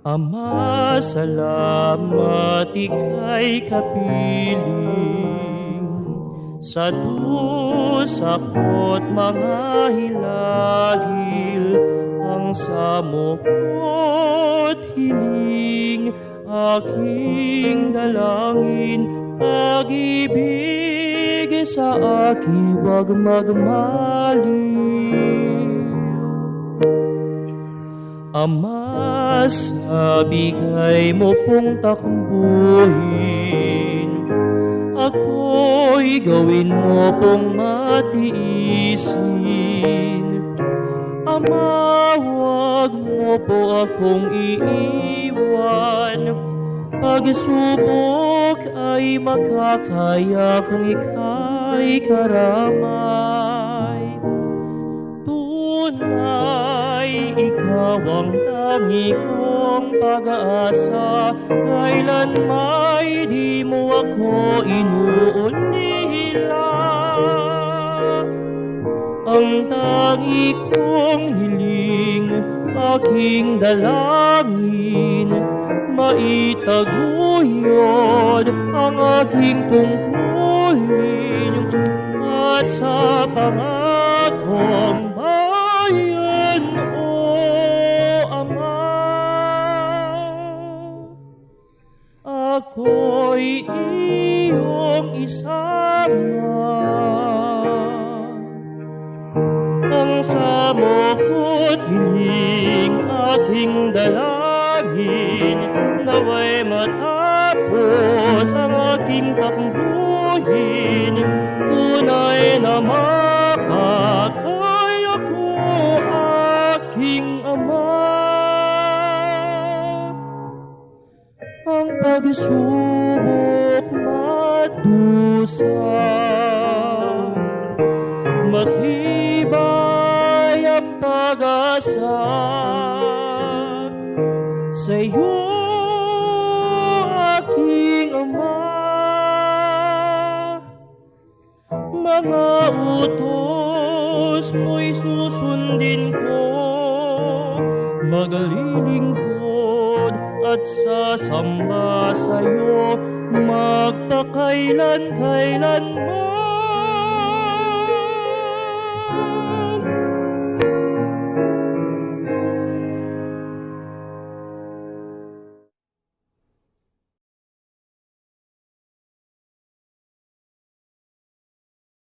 Ama, salamat ika'y kapiling sa dusa ko't mga hilahil, ang samo ko't hiling, aking dalangin, pag-ibig sa aki wag magmaliw. Ama, sa bigay mo pong takbuhin, ako'y gawin mo pong matiisin. Ama, wag mo po akong iiwan, pagsubok ay makakaya kung ika'y karamay. Tunay, ikaw ang tangi kong pag-asa, kailan may di mo ako inuulila. Ang tangi kong hiling, aking dalangin, maitaguyod ang aking tungkulin, at sa pangakong bayan, o Ama, ako'y iyong isama. Ang samo ko't hiling, aking dalangin, naway matapos ang aking takbuhin. Tunay na makakaya ko, aking Ama, ang pagsubok madusa, matibay ang pag-asa sa'yo, aking Ama. Mga utos mo'y susundin ko, maglilingkod at sasamba sa'yo, magpakailan-kailanman.